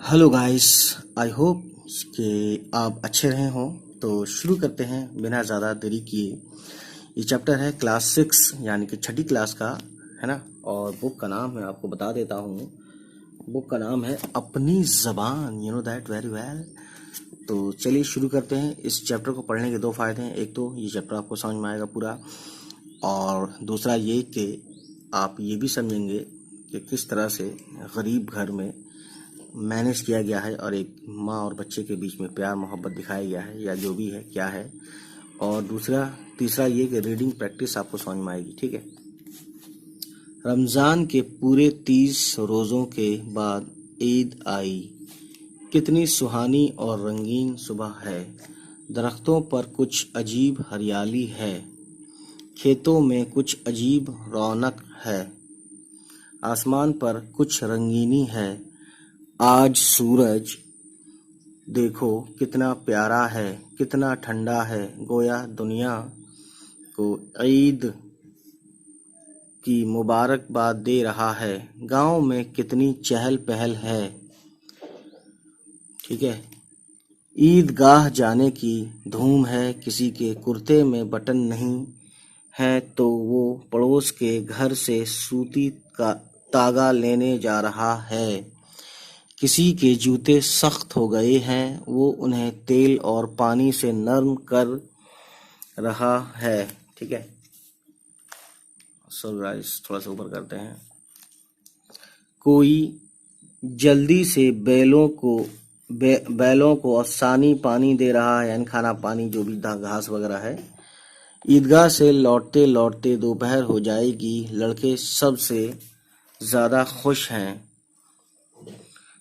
Hello guys. I hope कि आप अच्छे रहे हों। तो शुरू करते हैं बिना ज़्यादा देरी किए। ये चैप्टर है क्लास 6 यानी कि छठी क्लास का, है ना। और बुक का नाम मैं आपको बता देता हूँ। बुक का नाम है अपनी ज़बान, you know that very well. तो चलिए शुरू करते हैं। इस चैप्टर को पढ़ने के दो फ़ायदे हैं। एक तो ये चैप्टर आपको समझ में आएगा पूरा, और दूसरा ये कि आप ये भी समझेंगे कि किस तरह से गरीब घर में मैनेज किया गया है और एक माँ और बच्चे के बीच में प्यार मोहब्बत दिखाया गया है, या जो भी है क्या है। और तीसरा ये कि रीडिंग प्रैक्टिस आपको समझ में आएगी, ठीक है। रमज़ान के पूरे 30 रोज़ों के बाद ईद आई। कितनी सुहानी और रंगीन सुबह है। दरख्तों पर कुछ अजीब हरियाली है। खेतों में कुछ अजीब रौनक है। आसमान पर कुछ रंगीनी है। आज सूरज देखो कितना प्यारा है, कितना ठंडा है, गोया दुनिया को ईद की मुबारकबाद दे रहा है। गांव में कितनी चहल पहल है, ठीक है। ईदगाह जाने की धूम है। किसी के कुर्ते में बटन नहीं है तो वो पड़ोस के घर से सूती का तागा लेने जा रहा है। किसी के जूते सख्त हो गए हैं, वो उन्हें तेल और पानी से नरम कर रहा है, ठीक है। सो गाइस थोड़ा सा ऊपर करते हैं। कोई जल्दी से बैलों को आसानी पानी दे रहा है, यानी खाना पानी जो भी घास वगैरह है। ईदगाह से लौटते लौटते दोपहर हो जाएगी। लड़के सबसे ज़्यादा खुश हैं।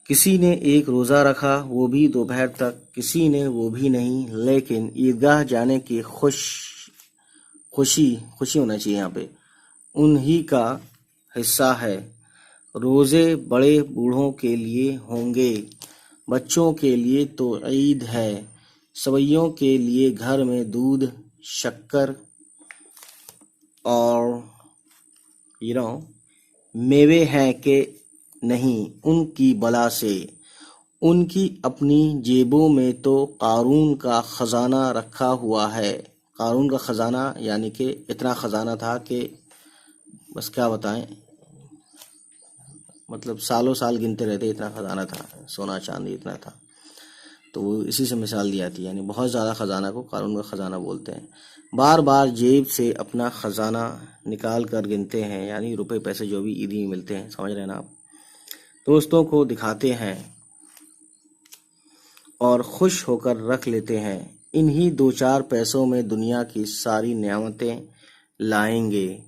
किसी ने एक रोज़ा रखा, वो भी दोपहर तक, किसी ने वो भी नहीं, लेकिन ईदगाह जाने की खुशी होना चाहिए यहाँ पे, उन्हीं का हिस्सा है। रोज़े बड़े बूढ़ों के लिए होंगे, बच्चों के लिए तो ईद है। सवैयों के लिए घर में दूध, शक्कर और मेवे हैं कि नहीं उनकी बला से। उनकी अपनी जेबों में तो कारून का खजाना रखा हुआ है। कारून का खजाना यानी कि इतना खजाना था कि बस क्या बताएं, मतलब सालों साल गिनते रहते, इतना खजाना था, सोना चांदी इतना था। तो वो इसी से मिसाल दी जाती है, यानी बहुत ज़्यादा खजाना को कारून का खजाना बोलते हैं। बार बार जेब से अपना खजाना निकाल कर गिनते हैं, यानी रुपए पैसे जो भी ईदी में मिलते हैं, समझ रहे हैं ना आप। दोस्तों को दिखाते हैं और खुश होकर रख लेते हैं। इन्हीं 2-4 पैसों में दुनिया की सारी नेमतें लाएंगे।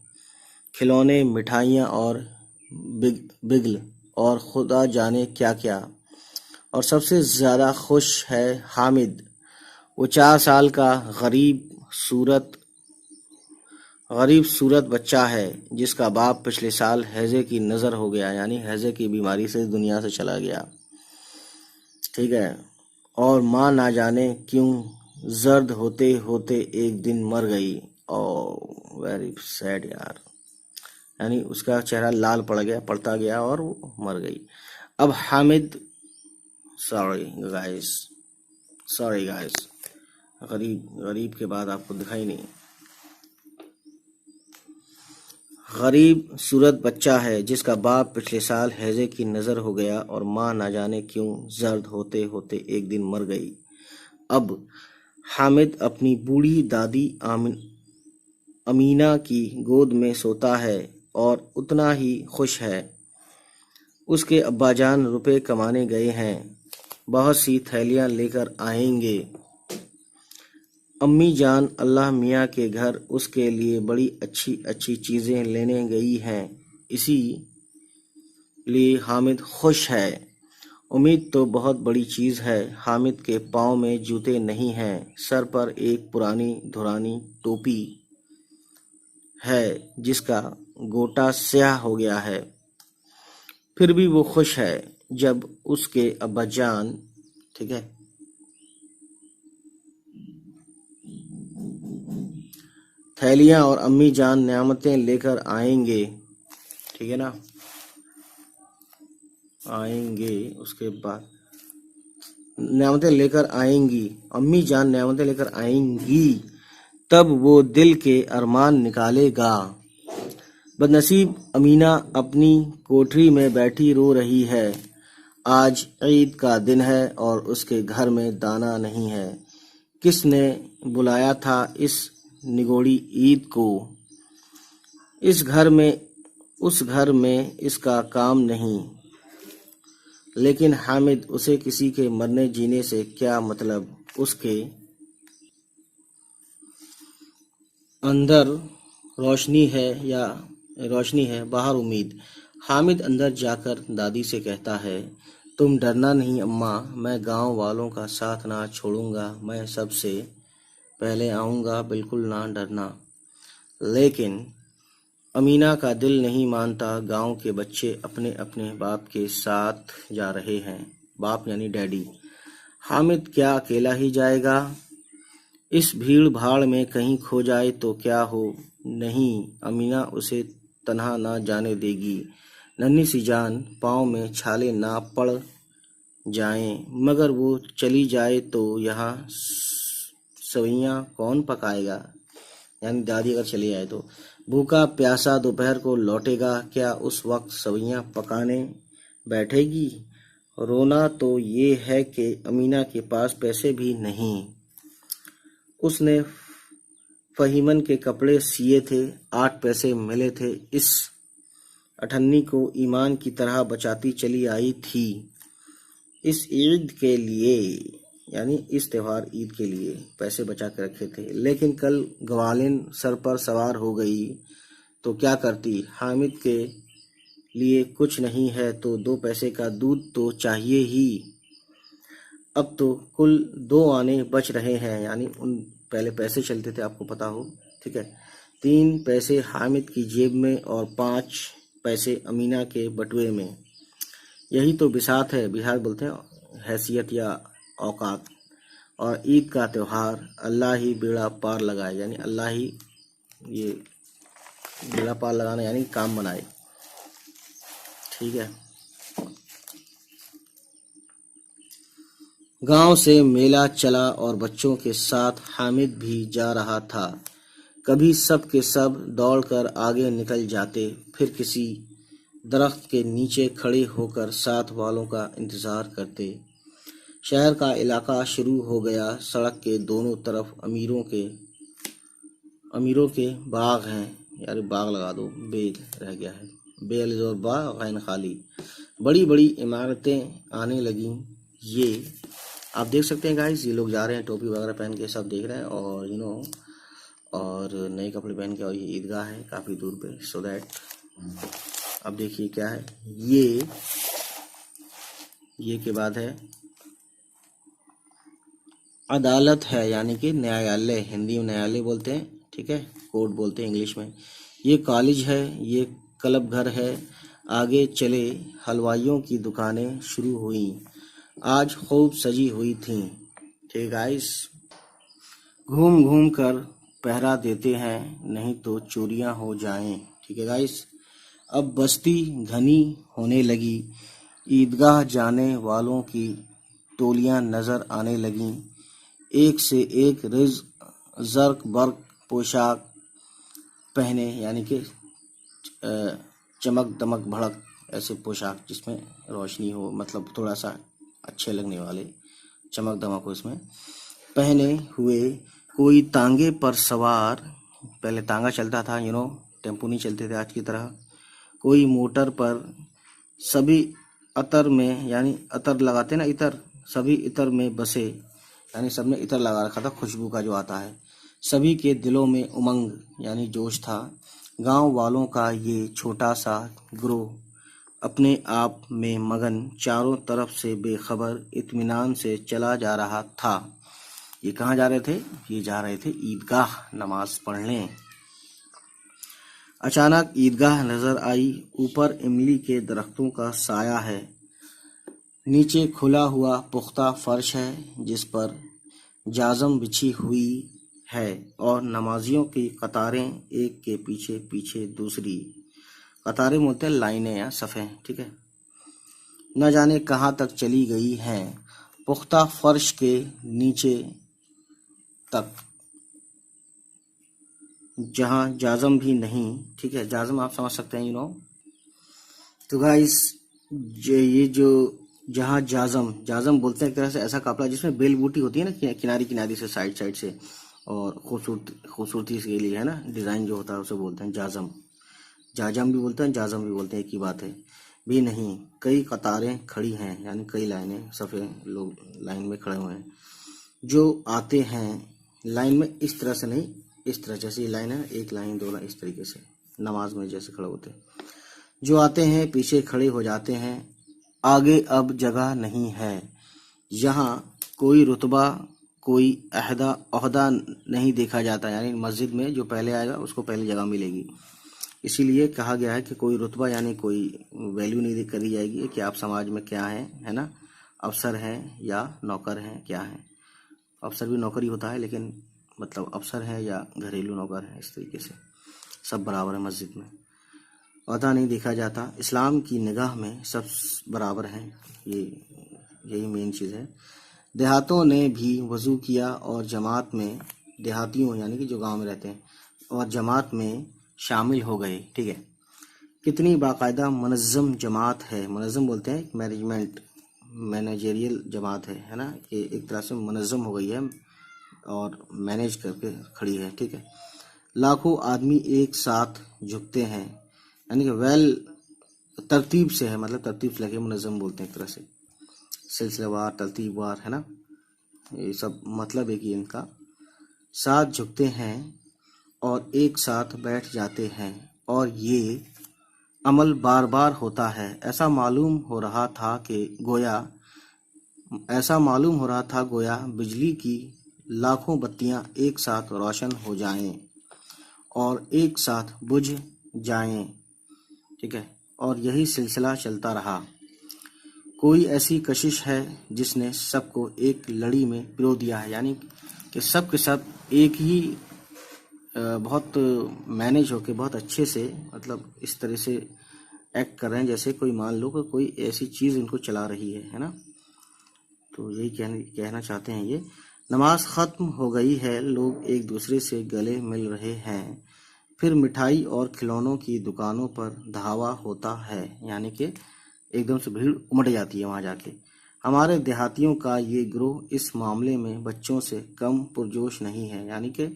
खिलौने, मिठाइयाँ और बिगल और खुदा जाने क्या क्या। और सबसे ज़्यादा खुश है हामिद। वो 4 साल का गरीब सूरत बच्चा है, जिसका बाप पिछले साल हैजे की नज़र हो गया, यानी हैजे की बीमारी से दुनिया से चला गया, ठीक है। और माँ ना जाने क्यों जर्द होते होते एक दिन मर गई। ओ वेरी सैड यार, यानी उसका चेहरा लाल पड़ता गया और वो मर गई। अब हामिद, सॉरी गाइस, गरीब के बाद आपको दिखाई नहीं। गरीब सूरत बच्चा है, जिसका बाप पिछले साल हैजे की नज़र हो गया और माँ ना जाने क्यों जर्द होते होते एक दिन मर गई। अब हामिद अपनी बूढ़ी दादी अमीना की गोद में सोता है और उतना ही खुश है। उसके अब्बाजान रुपए कमाने गए हैं, बहुत सी थैलियाँ लेकर आएंगे। अम्मी जान अल्लाह मियाँ के घर उसके लिए बड़ी अच्छी अच्छी चीज़ें लेने गई हैं, इसीलिए हामिद खुश है। उम्मीद तो बहुत बड़ी चीज़ है। हामिद के पाँव में जूते नहीं हैं, सर पर एक पुरानी धुरानी टोपी है जिसका गोटा स्याह हो गया है। फिर भी वो खुश है जब उसके अब्बाजान, ठीक है, थैलियाँ और अम्मी जान नेमतें लेकर आएंगे, ठीक है ना, आएंगे। उसके बाद नेमतें लेकर आएंगी, अम्मी जान नेमतें लेकर आएंगी, तब वो दिल के अरमान निकालेगा। बदनसीब अमीना अपनी कोठरी में बैठी रो रही है। आज ईद का दिन है और उसके घर में दाना नहीं है। किसने बुलाया था इस निगोड़ी ईद को? इस घर में उस घर में इसका काम नहीं। लेकिन हामिद, उसे किसी के मरने जीने से क्या मतलब? उसके अंदर रोशनी है बाहर उम्मीद। हामिद अंदर जाकर दादी से कहता है, तुम डरना नहीं अम्मा, मैं गांव वालों का साथ ना छोड़ूंगा, मैं सबसे पहले आऊंगा, बिल्कुल ना डरना। लेकिन अमीना का दिल नहीं मानता। गांव के बच्चे अपने अपने बाप के साथ जा रहे हैं। बाप यानी डैडी। हामिद क्या अकेला ही जाएगा? इस भीड़ भाड़ में कहीं खो जाए तो क्या हो? नहीं, अमीना उसे तन्हा ना जाने देगी। नन्ही सी जान, पाँव में छाले ना पड़ जाएं, मगर वो चली जाए तो यहाँ सवैयाँ कौन पकाएगा? यानी दादी अगर चली जाए तो भूखा प्यासा दोपहर को लौटेगा, क्या उस वक्त सवैयाँ पकाने बैठेगी? रोना तो ये है कि अमीना के पास पैसे भी नहीं। उसने फहीमन के कपड़े सिए थे, 8 पैसे मिले थे। इस अठन्नी को ईमान की तरह बचाती चली आई थी। इस ईद के लिए, यानी इस त्योहार ईद के लिए पैसे बचा के रखे थे। लेकिन कल ग्वालिन सर पर सवार हो गई तो क्या करती? हामिद के लिए कुछ नहीं है तो 2 पैसे का दूध तो चाहिए ही। अब तो कुल 2 आने बच रहे हैं, यानी उन पहले पैसे चलते थे, आपको पता हो, ठीक है। 3 पैसे हामिद की जेब में और 5 पैसे अमीना के बटुए में। यही तो बिसात है, बिहार बोलते हैं हैसियत या औकात। और ईद का त्यौहार, अल्लाह ही बेड़ा पार लगाए, यानी अल्लाह ही ये बेड़ा पार लगाना यानी काम बनाए, ठीक है। गांव से मेला चला और बच्चों के साथ हामिद भी जा रहा था। कभी सब के सब दौड़कर आगे निकल जाते, फिर किसी दरख्त के नीचे खड़े होकर साथ वालों का इंतजार करते। शहर का इलाका शुरू हो गया। सड़क के दोनों तरफ अमीरों के बाग हैं, यार बाग लगा दो, बेल रह गया है, बेल और बाग गैन खाली। बड़ी बड़ी इमारतें आने लगी। ये आप देख सकते हैं गाइस, ये लोग जा रहे हैं टोपी वगैरह पहन के, सब देख रहे हैं, और और नए कपड़े पहन के। और ये ईदगाह है काफ़ी दूर पे, सो दैट अब देखिए क्या है ये के बाद है अदालत है, यानी कि न्यायालय, हिंदी में न्यायालय बोलते हैं, ठीक है, कोर्ट बोलते हैं इंग्लिश में। ये कॉलेज है, ये क्लब घर है। आगे चले, हलवाइयों की दुकानें शुरू हुई, आज खूब सजी हुई थीं, ठीक गाइस। घूम घूम कर पहरा देते हैं, नहीं तो चोरियां हो जाएं, ठीक है गाइस। अब बस्ती घनी होने लगी। ईदगाह जाने वालों की टोलियां नजर आने लगीं। एक से एक जर्क बर्क पोशाक पहने, यानी कि चमक दमक भड़क ऐसे पोशाक जिसमें रोशनी हो, मतलब थोड़ा सा अच्छे लगने वाले चमक दमक हो इसमें पहने हुए। कोई तांगे पर सवार, पहले तांगा चलता था, टेम्पो नहीं चलते थे आज की तरह। कोई मोटर पर, सभी अतर में, यानी अतर लगाते ना, इतर, सभी इतर में बसे, यानी सबने इतर लगा रखा था, खुशबू का जो आता है। सभी के दिलों में उमंग यानी जोश था। गांव वालों का ये छोटा सा ग्रोह अपने आप में मगन, चारों तरफ से बेखबर इत्मीनान से चला जा रहा था। ये कहाँ जा रहे थे? ये जा रहे थे ईदगाह नमाज पढ़ने। अचानक ईदगाह नजर आई। ऊपर इमली के दरख्तों का साया है, नीचे खुला हुआ पुख्ता फर्श है जिस पर जाजम बिछी हुई है, और नमाजियों की कतारें एक के पीछे पीछे दूसरी। कतारें बोलते हैं लाइनें या सफ़े, ठीक है। न जाने कहाँ तक चली गई हैं। पुख्ता फर्श के नीचे तक, जहां जाजम भी नहीं। ठीक है, जाजम आप समझ सकते हैं, तो गाइस ये जो जहां जाजम बोलते हैं एक तरह से ऐसा कपड़ा जिसमें बेल बूटी होती है ना, किनारी किनारी से, साइड साइड से, और खूबसूरती के लिए, है ना, डिजाइन जो होता है उसे बोलते हैं जाजम। जाजम भी बोलते हैं, जाजम भी बोलते हैं, एक ही बात है। भी नहीं, कई कतारें खड़ी हैं, यानी कई लाइनें, सफ़ेद लोग लाइन में खड़े हुए हैं। जो आते हैं लाइन में, इस तरह से नहीं, इस तरह, जैसे ये लाइन है, एक लाइन दो लाइन, इस तरीके से नमाज में जैसे खड़े होते हैं। जो आते हैं पीछे खड़े हो जाते हैं, आगे अब जगह नहीं है। यहाँ कोई रुतबा, कोई ओहदा नहीं देखा जाता, यानी मस्जिद में जो पहले आएगा उसको पहले जगह मिलेगी। इसीलिए कहा गया है कि कोई रुतबा यानी कोई वैल्यू नहीं करी जाएगी कि आप समाज में क्या हैं, है ना, अफसर हैं या नौकर हैं, क्या हैं। अफसर भी नौकरी होता है, लेकिन मतलब अफसर है या घरेलू नौकर है, इस तरीके से सब बराबर है मस्जिद में। ओहदा नहीं देखा जाता, इस्लाम की निगाह में सब बराबर हैं, यही मेन चीज़ है। देहातों ने भी वज़ू किया और जमात में, देहातियों यानी कि जो गांव में रहते हैं, और जमात में शामिल हो गए। ठीक है, कितनी बाकायदा मुनज़्ज़म जमात है। मुनज़्ज़म बोलते हैं मैनेजरियल जमात है ना, ये एक तरह से मुनज़्ज़म हो गई है और मैनेज करके खड़ी है। ठीक है, लाखों आदमी एक साथ झुकते हैं, यानी कि वेल तरतीब से है, मतलब तरतीब से लगे, मुनज़्ज़म बोलते हैं एक तरह से, सिलसिलेवार, तरतीबवार, है ना, ये सब मतलब है कि इनका साथ झुकते हैं और एक साथ बैठ जाते हैं, और ये अमल बार बार होता है। ऐसा मालूम हो रहा था गोया बिजली की लाखों बत्तियां एक साथ रोशन हो जाएं और एक साथ बुझ जाएं। ठीक है, और यही सिलसिला चलता रहा। कोई ऐसी कशिश है जिसने सबको एक लड़ी में पिरो दिया है, यानी कि सब के सब एक ही बहुत मैनेज होके, बहुत अच्छे से, मतलब इस तरह से एक्ट कर रहे हैं जैसे कोई, मान लो कि कोई ऐसी चीज़ इनको चला रही है ना। तो यही कहना चाहते हैं ये। नमाज ख़त्म हो गई है, लोग एक दूसरे से गले मिल रहे हैं, फिर मिठाई और खिलौनों की दुकानों पर धावा होता है, यानी कि एकदम से भीड़ उमड़ जाती है वहाँ जाके। हमारे देहातियों का ये ग्रोह इस मामले में बच्चों से कम पुरजोश नहीं है, यानी कि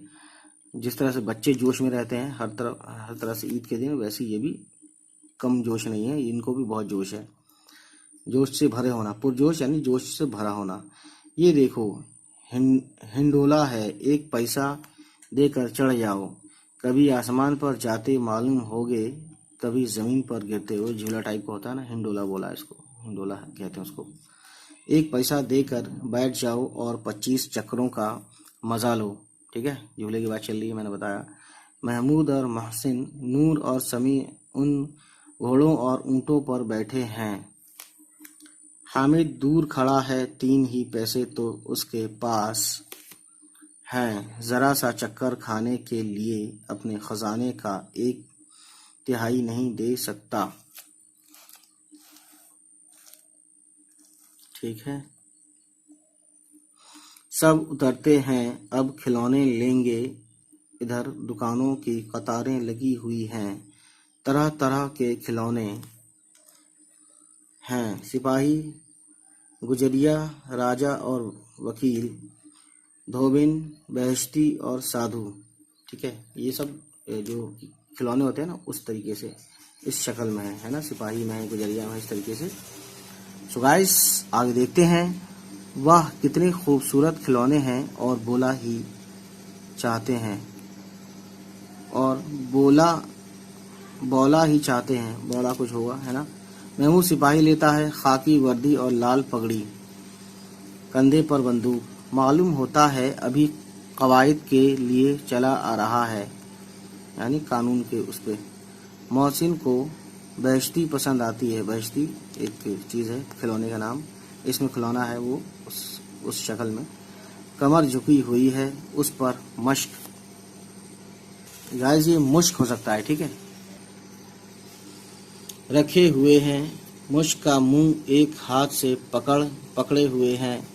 जिस तरह से बच्चे जोश में रहते हैं हर तरह से ईद के दिन, वैसे ये भी कम जोश नहीं है, इनको भी बहुत जोश है। जोश से भरे होना, पुरजोश यानी जोश से भरा होना। ये देखो हिंडोला है, एक पैसा देकर चढ़ जाओ, कभी आसमान पर जाते मालूम होगे, कभी ज़मीन पर गिरते हो। झूला टाइप का होता है ना, हिंडोला बोला इसको, हिंडोला कहते हैं उसको। एक पैसा देकर बैठ जाओ और 25 चक्रों का मज़ा लो। ठीक है, झूले की बात चल रही है, मैंने बताया। महमूद और महसिन, नूर और समी उन घोड़ों और ऊँटों पर बैठे हैं। हामिद दूर खड़ा है, 3 ही पैसे तो उसके पास हैं, ज़रा सा चक्कर खाने के लिए अपने खजाने का 1/3 नहीं दे सकता। ठीक है, सब उतरते हैं, अब खिलौने लेंगे। इधर दुकानों की कतारें लगी हुई हैं, तरह तरह के खिलौने हैं। सिपाही, गुजरिया, राजा और वकील, धोबिन, बेहश्ती और साधु। ठीक है, ये सब जो खिलौने होते हैं ना, उस तरीके से इस शक्ल में है ना, सिपाही में है, गुजरिया में, इस तरीके से। सो गाइस, आगे देखते हैं। वाह कितने खूबसूरत खिलौने हैं, और बोला ही चाहते हैं, और बोला ही चाहते हैं, बोला कुछ होगा, है ना। महमूद सिपाही लेता है खाकी वर्दी और लाल पगड़ी, कंधे पर बंदूक, मालूम होता है अभी कवायद के लिए चला आ रहा है, यानी कानून के उस पे। मोहसिन को बेहश्ती पसंद आती है, बेहश्ती एक चीज़ है, खिलौने का नाम, इसमें खिलौना है वो उस शक्ल में। कमर झुकी हुई है, उस पर मश्क, गाइस ये मुश्क हो सकता है, ठीक है, रखे हुए हैं। मुश्क का मुंह एक हाथ से पकड़े हुए हैं,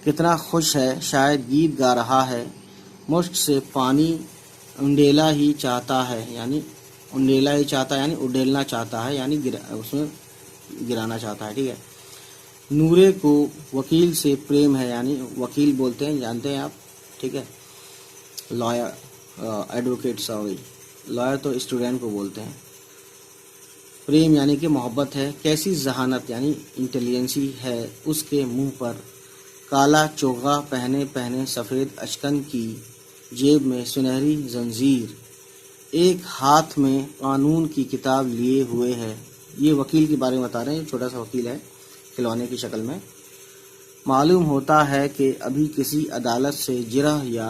कितना खुश है, शायद गीत गा रहा है। मुश्क से पानी उंडेला ही चाहता है, यानी उंडेला ही चाहता है यानी उडेलना चाहता है, यानी उसमें गिराना चाहता है। ठीक है। नूरे को वकील से प्रेम है, यानी वकील बोलते हैं, जानते हैं आप। ठीक है। लॉयर, एडवोकेट, सॉरी, लॉयर तो स्टूडेंट को बोलते हैं। प्रेम यानी कि मोहब्बत है। कैसी जहानत यानी इंटेलिजेंसी है उसके मुंह पर। काला चोगा पहने पहने सफ़ेद अचकन की, जेब में सुनहरी जंजीर, एक हाथ में कानून की किताब लिए हुए है। ये वकील के बारे में बता रहे हैं, छोटा सा वकील है खिलौने की शक्ल में। मालूम होता है कि अभी किसी अदालत से जिरह या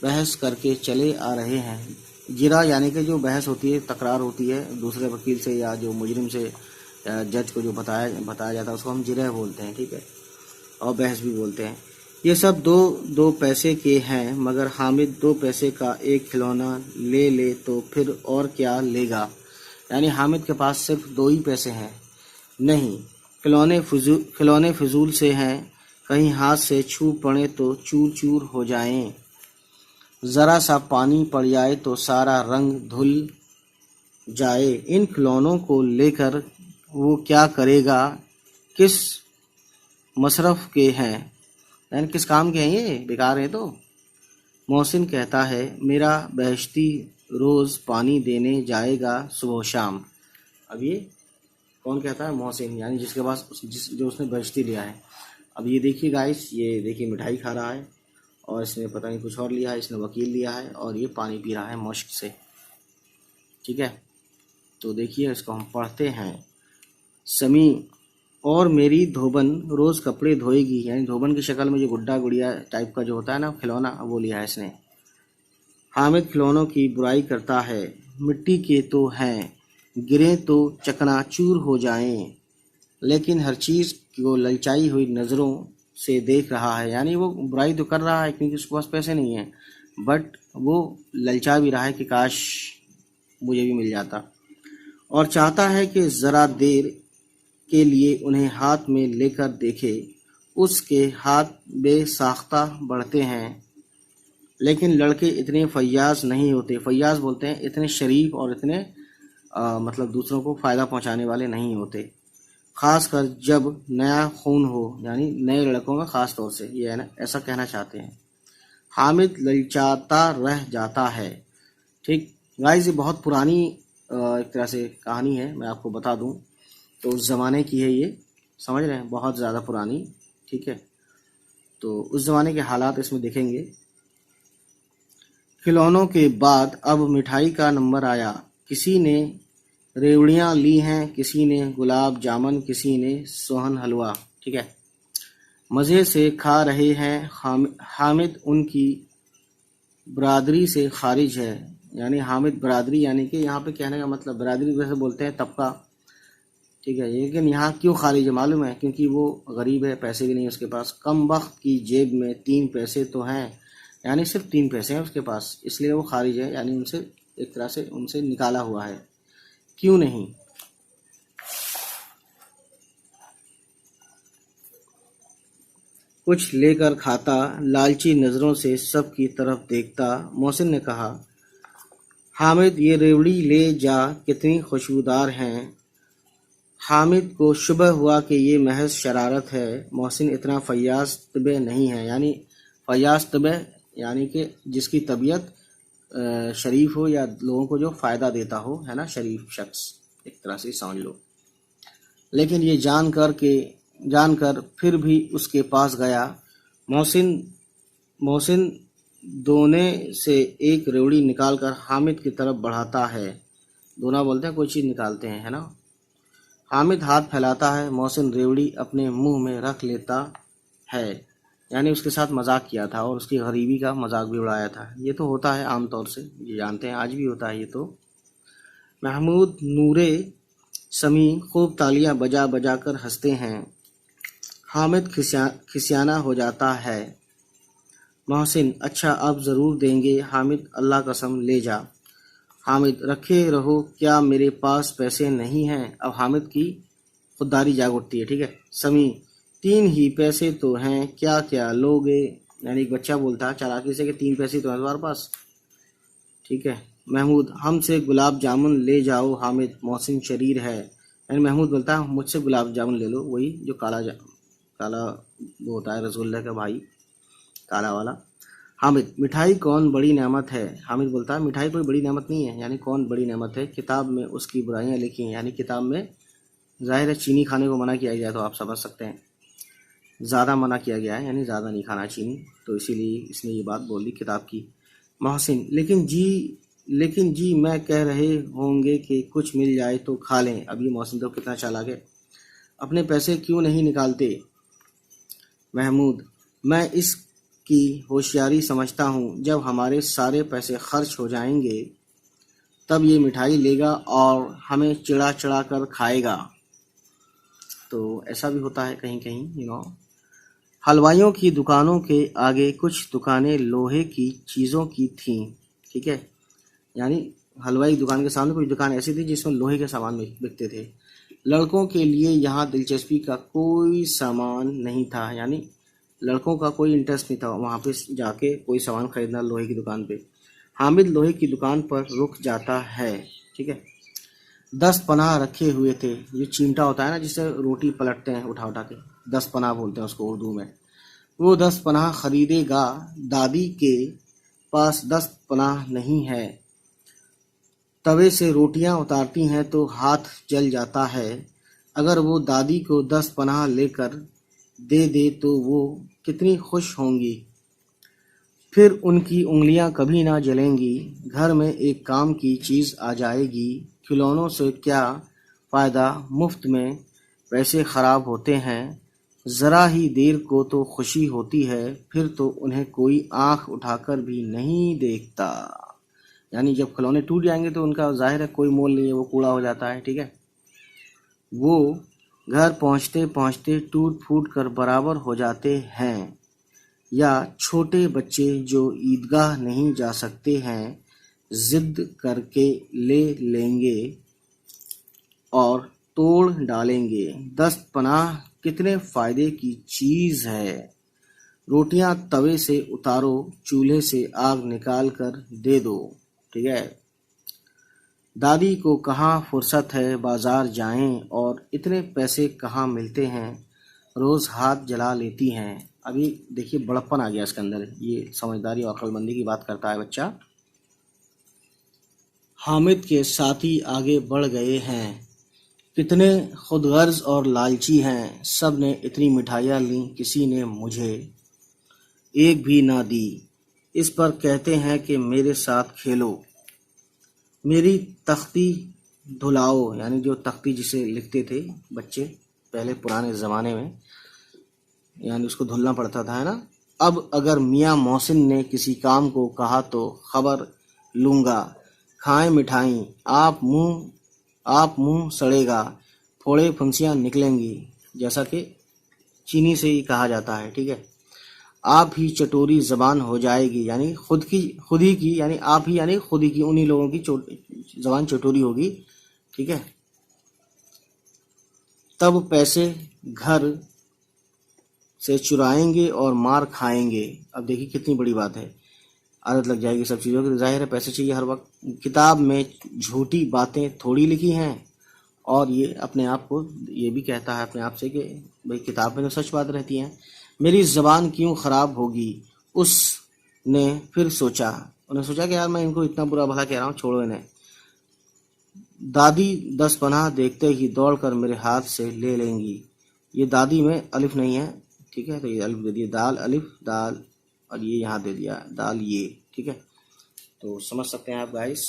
बहस करके चले आ रहे हैं। जिरह यानी कि जो बहस होती है, तकरार होती है दूसरे वकील से या जो मुजरिम से, जज को जो बताया जाता है उसको हम जिरह बोलते हैं। ठीक है। और बहस भी बोलते हैं। ये सब दो पैसे के हैं, मगर हामिद 2 पैसे का एक खिलौना ले ले तो फिर और क्या लेगा। यानी हामिद के पास सिर्फ 2 ही पैसे हैं। नहीं, खिलौने फिजूल से हैं, कहीं हाथ से छू पड़े तो चूर चूर हो जाएं। ज़रा सा पानी पड़ जाए तो सारा रंग धुल जाए। इन खिलौनों को लेकर वो क्या करेगा, किस मसरफ के हैं, यानी किस काम के हैं, ये बेकार हैं। तो मोहसिन कहता है, मेरा बहश्ती रोज़ पानी देने जाएगा सुबह शाम। अब ये कौन कहता है? मोहसिन, यानी जिसके पास जो उसने बहश्ती लिया है। अब ये देखिए गाइस, ये देखिए मिठाई खा रहा है और इसने पता नहीं कुछ और लिया है, इसने वकील लिया है और ये पानी पी रहा है मुश्क से। ठीक है। तो देखिए इसको हम पढ़ते हैं। समी और मेरी धोबन रोज़ कपड़े धोएगी, यानी धोबन की शक्ल में जो गुड्डा गुड़िया टाइप का जो होता है ना खिलौना, वो लिया है इसने। हामिद खिलौनों की बुराई करता है, मिट्टी के तो हैं, गिरे तो चकनाचूर हो जाएं, लेकिन हर चीज़ को ललचाई हुई नज़रों से देख रहा है। यानी वो बुराई तो कर रहा है क्योंकि उसके पास पैसे नहीं हैं, बट वो ललचा भी रहा है कि काश मुझे भी मिल जाता, और चाहता है कि ज़रा देर के लिए उन्हें हाथ में लेकर देखे। उसके हाथ बेसाख्ता बढ़ते हैं, लेकिन लड़के इतने फैयाज नहीं होते। फैयाज बोलते हैं इतने शरीफ और इतने मतलब दूसरों को फ़ायदा पहुंचाने वाले नहीं होते, ख़ासकर जब नया खून हो, यानी नए लड़कों में ख़ास तौर से, ये है ना, ऐसा कहना चाहते हैं। हामिद ललचाता रह जाता है। ठीक गाइस, ये बहुत पुरानी एक तरह से कहानी है, मैं आपको बता दूं तो उस ज़माने की है ये, समझ रहे हैं, बहुत ज़्यादा पुरानी। ठीक है। तो उस ज़माने के हालात इसमें देखेंगे। खिलौनों के बाद अब मिठाई का नंबर आया। किसी ने रेवड़ियाँ ली हैं, किसी ने गुलाब जामुन, किसी ने सोहन हलवा। ठीक है। मज़े से खा रहे हैं। हामिद उनकी बरादरी से खारिज है, यानी हामिद बरादरी, यानी कि यहाँ पे कहने का मतलब बरादरी वैसे बोलते हैं तबका। ठीक है। लेकिन यहाँ क्यों खारिज है मालूम है? क्योंकि वो गरीब है, पैसे भी नहीं उसके पास। कम वक्त की जेब में 3 पैसे तो हैं, यानी सिर्फ 3 पैसे हैं उसके पास, इसलिए वो खारिज है, यानी उनसे एक तरह से उनसे निकाला हुआ है। क्यों नहीं? कुछ लेकर खाता, लालची नज़रों से सबकी तरफ देखता। मोहसिन ने कहा, हामिद ये रेवड़ी ले जा, कितनी खुशबूदार हैं। हामिद को शुबह हुआ कि ये महज शरारत है। मोहसिन इतना फयाज तबे नहीं है, यानी फयाज तबे यानी कि जिसकी तबीयत शरीफ हो या लोगों को जो फ़ायदा देता हो, है ना, शरीफ शख्स एक तरह से समझ लो। लेकिन ये जानकर फिर भी उसके पास गया। मोहसिन दोने से एक रेवड़ी निकालकर हामिद की तरफ बढ़ाता है। दोना बोलते हैं कोई चीज़ निकालते हैं, है ना। हामिद हाथ फैलाता है, मोहसिन रेवड़ी अपने मुंह में रख लेता है, यानी उसके साथ मजाक किया था और उसकी गरीबी का मजाक भी उड़ाया था। ये तो होता है आम तौर से, ये जानते हैं, आज भी होता है ये तो। महमूद, नूरे, समी खूब तालियां बजा बजा कर हंसते हैं। हामिद खिसियाना हो जाता है। मोहसिन, अच्छा अब ज़रूर देंगे। हामिद, अल्लाह कसम ले जा। हामिद, रखे रहो, क्या मेरे पास पैसे नहीं हैं? अब हामिद की खुददारी जाग उठती है। ठीक है। समी, तीन ही पैसे तो हैं, क्या क्या लोगे। यानी एक बच्चा बोलता है चालाकी से कि 3 पैसे तो हैं तुम्हारे पास। ठीक है। महमूद, हमसे गुलाब जामुन ले जाओ। हामिद, मोहसिन शरीर है। यानी महमूद बोलता है मुझसे गुलाब जामुन ले लो, वही जो काला वो होता है रसगुल्ले का भाई, काला वाला। हामिद, मिठाई कौन बड़ी नेमत है। हामिद बोलता है मिठाई कोई बड़ी नेमत नहीं है। यानी कौन बड़ी नेमत है, किताब में उसकी बुराइयां लिखी हैं। यानी किताब में जाहिर है चीनी खाने को मना किया गया, तो आप समझ सकते हैं ज़्यादा मना किया गया है, यानी ज़्यादा नहीं खाना चीनी, तो इसीलिए इसने ये बात बोल दी किताब की। मोहसिन, लेकिन जी मैं कह रहे होंगे कि कुछ मिल जाए तो खा लें। अब ये मोहसिन तो कितना चालाक है, अपने पैसे क्यों नहीं निकालते। महमूद, मैं इसकी होशियारी समझता हूँ, जब हमारे सारे पैसे खर्च हो जाएंगे तब ये मिठाई लेगा और हमें चिढ़ा चिढ़ा कर खाएगा। तो ऐसा भी होता है कहीं कहीं, हलवाइयों की दुकानों के आगे कुछ दुकानें लोहे की चीज़ों की थीं। ठीक है। यानी हलवाई की दुकान के सामने कुछ दुकान ऐसी थी जिसमें लोहे के सामान बिकते थे। लड़कों के लिए यहाँ दिलचस्पी का कोई सामान नहीं था। यानी लड़कों का कोई इंटरेस्ट नहीं था वहाँ पे जाके कोई सामान खरीदना लोहे की दुकान पे। हामिद लोहे की दुकान पर रुक जाता है। ठीक है। 10 पनाह रखे हुए थे। ये चिमटा होता है ना जिससे रोटी पलटते हैं उठा उठा के, 10 पनाह बोलते हैं उसको उर्दू में। वो 10 पनाह खरीदेगा। दादी के पास 10 पनाह नहीं है। तवे से रोटियां उतारती हैं तो हाथ जल जाता है। अगर वो दादी को 10 पनाह लेकर दे दे तो वो कितनी खुश होंगी। फिर उनकी उंगलियां कभी ना जलेंगी। घर में एक काम की चीज़ आ जाएगी। खिलौनों से क्या फ़ायदा, मुफ्त में पैसे ख़राब होते हैं। ज़रा ही देर को तो खुशी होती है, फिर तो उन्हें कोई आंख उठाकर भी नहीं देखता। यानी जब खिलौने टूट जाएंगे तो उनका जाहिर है कोई मोल नहीं है, वो कूड़ा हो जाता है। ठीक है। वो घर पहुंचते पहुंचते टूट फूट कर बराबर हो जाते हैं। या छोटे बच्चे जो ईदगाह नहीं जा सकते हैं, जिद करके ले लेंगे और तोड़ डालेंगे। 10 पनाह कितने फायदे की चीज़ है। रोटियां तवे से उतारो, चूल्हे से आग निकाल कर दे दो। ठीक है। दादी को कहाँ फुर्सत है, बाजार जाएं और इतने पैसे कहाँ मिलते हैं, रोज़ हाथ जला लेती हैं। अभी देखिए बड़प्पन आ गया इसके अंदर, ये समझदारी और अक्लमंदी की बात करता है बच्चा। हामिद के साथी आगे बढ़ गए हैं। कितने खुदगर्ज और लालची हैं, सब ने इतनी मिठाइयाँ लीं, किसी ने मुझे एक भी ना दी। इस पर कहते हैं कि मेरे साथ खेलो, मेरी तख्ती धुलाओ। यानी जो तख्ती जिसे लिखते थे बच्चे पहले पुराने ज़माने में, यानी उसको धुलना पड़ता था, है ना। अब अगर मियाँ मोहसिन ने किसी काम को कहा तो खबर लूँगा। खाएं मिठाई, आप मुंह सड़ेगा, फोड़े फुंसियाँ निकलेंगी। जैसा कि चीनी से ही कहा जाता है। ठीक है। आप ही चटोरी ज़बान हो जाएगी। यानी खुद ही की, यानी आप ही यानी खुद ही की, उन्हीं लोगों की ज़बान चटोरी होगी। ठीक है। तब पैसे घर से चुराएंगे और मार खाएंगे। अब देखिए कितनी बड़ी बात है, आदत लग जाएगी सब चीज़ों की। जाहिर है पैसे चाहिए हर वक्त। किताब में झूठी बातें थोड़ी लिखी हैं। और ये अपने आप को ये भी कहता है अपने आप से कि भाई किताब में तो सच बात रहती है। मेरी ज़बान क्यों ख़राब होगी। उसने फिर सोचा, उन्हें सोचा कि यार मैं इनको इतना बुरा भला कह रहा हूँ, छोड़ो इन्हें। दादी 10 पनाह देखते ही दौड़कर मेरे हाथ से ले लेंगी। ये दादी में अलिफ नहीं है। ठीक है। तो ये अलिफ दे दिया, दाल अलिफ दाल, और ये यहाँ दे दिया दाल ये। ठीक है। तो समझ सकते हैं आप गाइस,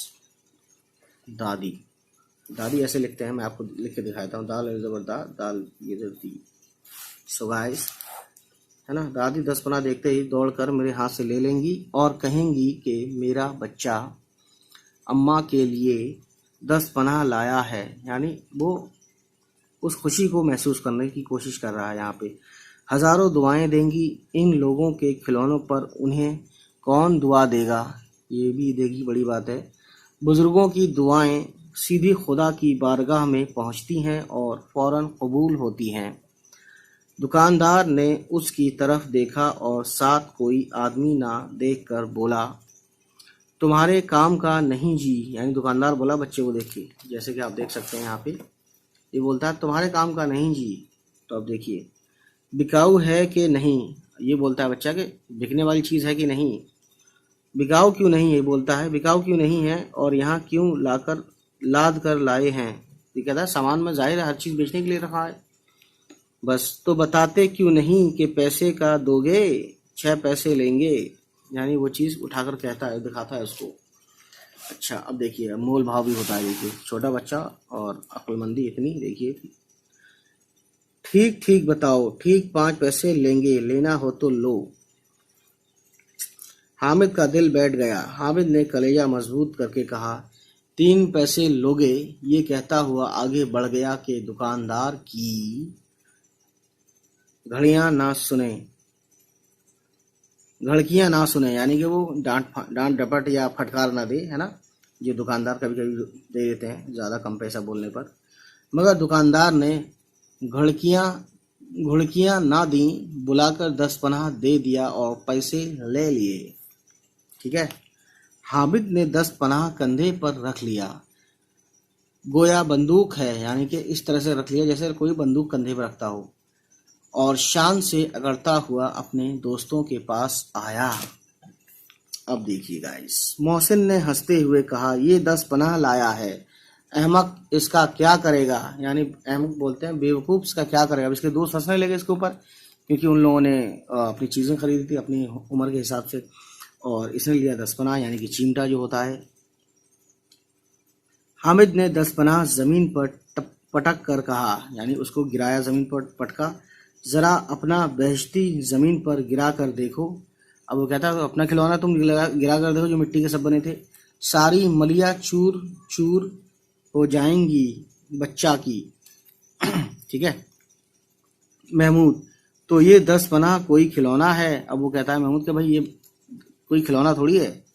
दादी ऐसे लिखते हैं, मैं आपको लिख के दिखाता हूँ। दाल ज़बरदार, दाल ये दी। सो गाइस, है ना। दादी 10 पनाह देखते ही दौड़कर मेरे हाथ से ले लेंगी और कहेंगी कि मेरा बच्चा अम्मा के लिए 10 पनाह लाया है। यानी वो उस खुशी को महसूस करने की कोशिश कर रहा है यहाँ पे। हज़ारों दुआएं देंगी। इन लोगों के खिलौनों पर उन्हें कौन दुआ देगा, ये भी देगी, बड़ी बात है। बुज़ुर्गों की दुआएं सीधी खुदा की बारगाह में पहुँचती हैं और फ़ौरन कबूल होती हैं। दुकानदार ने उसकी तरफ देखा और साथ कोई आदमी ना देखकर बोला, तुम्हारे काम का नहीं जी। यानी दुकानदार बोला बच्चे को देखिए, जैसे कि आप देख सकते हैं यहाँ पे ये बोलता है तुम्हारे काम का नहीं जी। तो अब देखिए, बिकाऊ है कि नहीं, ये बोलता है बच्चा के बिकने वाली चीज़ है कि नहीं। बिकाऊ क्यों नहीं है, बोलता है बिकाऊ क्यों नहीं है और यहाँ क्यों लाद कर लाए हैं। ये कहता है सामान में जाहिर है हर चीज़ बेचने के लिए रखा है, बस तो बताते क्यों नहीं कि पैसे का दोगे, 6 पैसे लेंगे। यानी वो चीज़ उठाकर कहता है, दिखाता है उसको। अच्छा अब देखिए, मोल भाव भी होता है। देखिए छोटा बच्चा और अक्लमंदी इतनी, देखिए ठीक ठीक बताओ, ठीक 5 पैसे लेंगे, लेना हो तो लो। हामिद का दिल बैठ गया। हामिद ने कलेजा मजबूत करके कहा, 3 पैसे लोगे। ये कहता हुआ आगे बढ़ गया कि दुकानदार की घड़ियां ना सुने, घड़कियां ना सुने, यानी कि वो डांट डपट या फटकार ना दे, है ना, जो दुकानदार कभी कभी दे देते हैं ज़्यादा कम पैसा बोलने पर। मगर दुकानदार ने घुड़कियां ना दी, बुलाकर 10 पनाह दे दिया और पैसे ले लिए। ठीक है, हामिद ने 10 पनाह कंधे पर रख लिया, गोया बंदूक है, यानी कि इस तरह से रख लिया जैसे कोई बंदूक कंधे पर रखता हो, और शान से अगड़ता हुआ अपने दोस्तों के पास आया। अब देखिए गाइस, मोहसिन ने हंसते हुए कहा, ये 10 पनाह लाया है, अहमक इसका क्या करेगा। यानी अहमक बोलते हैं बेवकूफ़, इसका क्या करेगा। अब इसके दोस्त हंसने लगे इसके ऊपर, क्योंकि उन लोगों ने अपनी चीज़ें खरीदी थी अपनी उम्र के हिसाब से, और इसने लिया 10 पनाह, यानी कि चिमटा जो होता है। हामिद ने 10 पनाह जमीन पर पटक कर कहा, यानी उसको गिराया, जमीन पर पटका, जरा अपना बेहश्ती जमीन पर गिरा कर देखो। अब वो कहता है अपना खिलौना तुम गिरा कर देखो जो मिट्टी के सब बने थे, सारी मलिया चूर चूर हो जाएंगी बच्चा की। ठीक है महमूद, तो ये 10 पनाह कोई खिलौना है। अब वो कहता है महमूद के भाई ये कोई खिलौना थोड़ी है।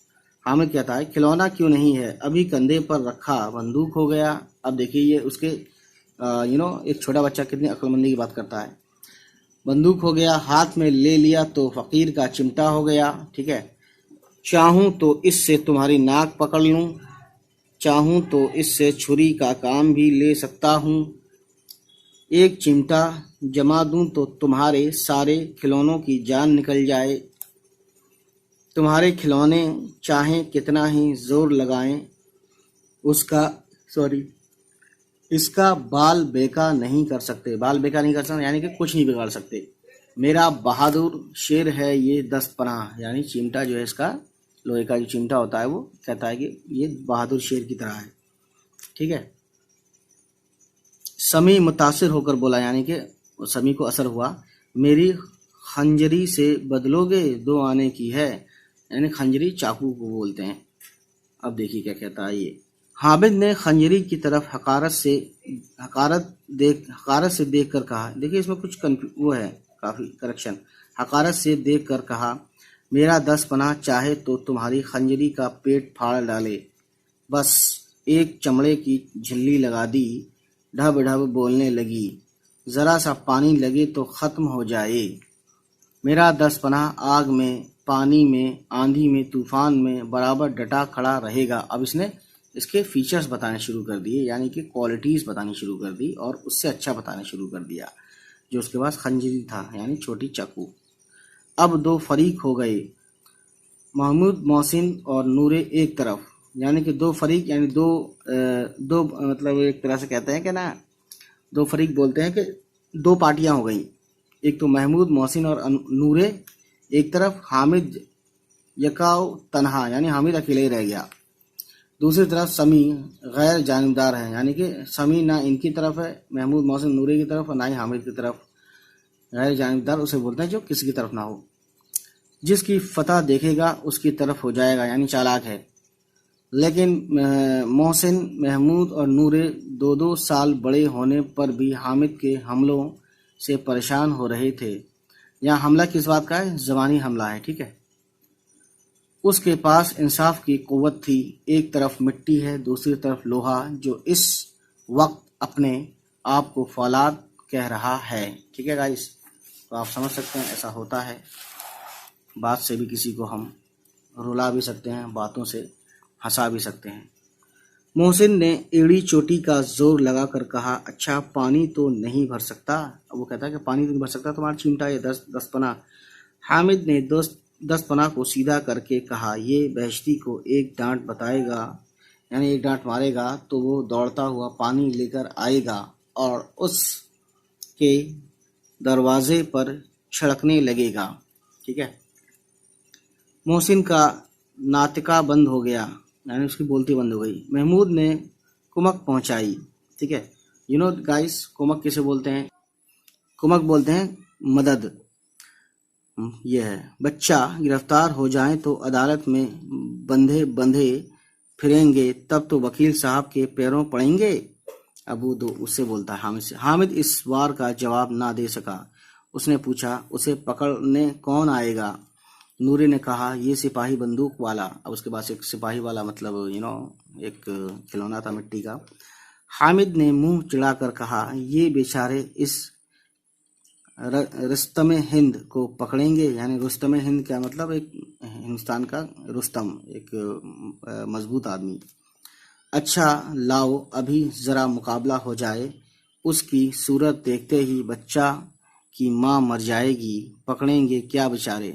हामिद कहता है खिलौना क्यों नहीं है, अभी कंधे पर रखा बंदूक हो गया। अब देखिए ये उसके एक छोटा बच्चा कितनी अक्लमंदी की बात करता है। बंदूक हो गया, हाथ में ले लिया तो फकीर का चिमटा हो गया। ठीक है, चाहूं तो इससे तुम्हारी नाक पकड़ लूं, चाहूं तो इससे छुरी का काम भी ले सकता हूं, एक चिमटा जमा दूं तो तुम्हारे सारे खिलौनों की जान निकल जाए। तुम्हारे खिलौने चाहें कितना ही जोर लगाएं, इसका बाल बेका नहीं कर सकते। बाल बेका नहीं कर सकते यानी कि कुछ नहीं बिगाड़ सकते। मेरा बहादुर शेर है ये 10 पनाह, यानी चिमटा जो है इसका लोहे का जो चिमटा होता है, वो कहता है कि ये बहादुर शेर की तरह है। ठीक है, समी मुतासिर होकर बोला, यानी कि समी को असर हुआ, मेरी खंजरी से बदलोगे, 2 आने की है। यानी खंजरी चाकू को बोलते हैं। अब देखिए क्या कहता है ये। हामिद ने खंजरी की तरफ हकारत से देखकर कहा, देखिए इसमें कुछ वो है, काफी करेक्शन। हकारत से देखकर कहा, मेरा 10 पनाह चाहे तो तुम्हारी खंजरी का पेट फाड़ डाले, बस एक चमड़े की झिल्ली लगा दी। ढब ढब बोलने लगी, जरा सा पानी लगे तो खत्म हो जाए। मेरा 10 पनाह आग में, पानी में, आंधी में, तूफान में बराबर डटा खड़ा रहेगा। अब इसने इसके फीचर्स बताने शुरू कर दिए, यानी कि क्वालिटीज़ बतानी शुरू कर दी, और उससे अच्छा बताना शुरू कर दिया जो उसके पास खंजरी था, यानी छोटी चाकू। अब 2 फरीक हो गए, महमूद मोहसिन और नूरे एक तरफ, यानी कि 2 फरीक, यानी दो मतलब एक तरह से कहते हैं कि ना, 2 फरीक बोलते हैं कि 2 पार्टियां हो गई। एक तो महमूद मोहसिन और नूरे एक तरफ, हामिद यकाव तनहा, यानी हामिद अकेले ही रह गया। दूसरी तरफ समी गैर जानिबदार है, यानी कि समी ना इनकी तरफ है, महमूद मोहसिन नूरे की तरफ, और ना ही हामिद की तरफ। गैर जानिबदार उसे बोलते हैं जो किसी की तरफ ना हो। जिसकी फतह देखेगा उसकी तरफ हो जाएगा, यानी चालाक है। लेकिन मोहसिन, महमूद और नूरे 2-2 साल बड़े होने पर भी हामिद के हमलों से परेशान हो रहे थे। यहाँ हमला किस बात का है, ज़बानी हमला है। ठीक है, उसके पास इंसाफ की कुव्वत थी। एक तरफ मिट्टी है, दूसरी तरफ लोहा, जो इस वक्त अपने आप को फौलाद कह रहा है। ठीक है गाइस, तो आप समझ सकते हैं ऐसा होता है। बात से भी किसी को हम रुला भी सकते हैं, बातों से हंसा भी सकते हैं। मोहसिन ने एड़ी चोटी का जोर लगाकर कहा, अच्छा पानी तो नहीं भर सकता। अब वो कहता है कि पानी तो नहीं भर सकता तुम्हारा चिमटा, ये दस पना। हामिद ने दस पना को सीधा करके कहा, ये बहश्ती को एक डांट बताएगा, यानी एक डांट मारेगा तो वो दौड़ता हुआ पानी लेकर आएगा और उसके दरवाजे पर छिड़कने लगेगा। ठीक है। मोहसिन का नातिका बंद हो गया, यानी उसकी बोलती बंद हो गई। महमूद ने कुमक पहुंचाई। ठीक है। यू नो गाइस, कुमक किसे बोलते हैं? कुमक बोलते हैं मदद। यह है, बच्चा गिरफ्तार हो जाए तो अदालत में बंधे बंधे फिरेंगे, तब तो वकील साहब के पैरों पड़ेंगे। अब वो उससे बोलता है हामिद से। हामिद इस बार का जवाब ना दे सका। उसने पूछा, उसे पकड़ने कौन आएगा? नूरे ने कहा, ये सिपाही बंदूक वाला। अब उसके पास एक सिपाही वाला मतलब एक खिलौना था मिट्टी का। हामिद ने मुंह चिढ़ाकर कहा, ये बेचारे इस रुस्तम हिंद को पकड़ेंगे। यानी रुस्तम हिंद क्या मतलब? एक हिंदुस्तान का रुस्तम, एक मजबूत आदमी। अच्छा लाओ, अभी जरा मुकाबला हो जाए। उसकी सूरत देखते ही बच्चा की माँ मर जाएगी। पकड़ेंगे क्या बेचारे?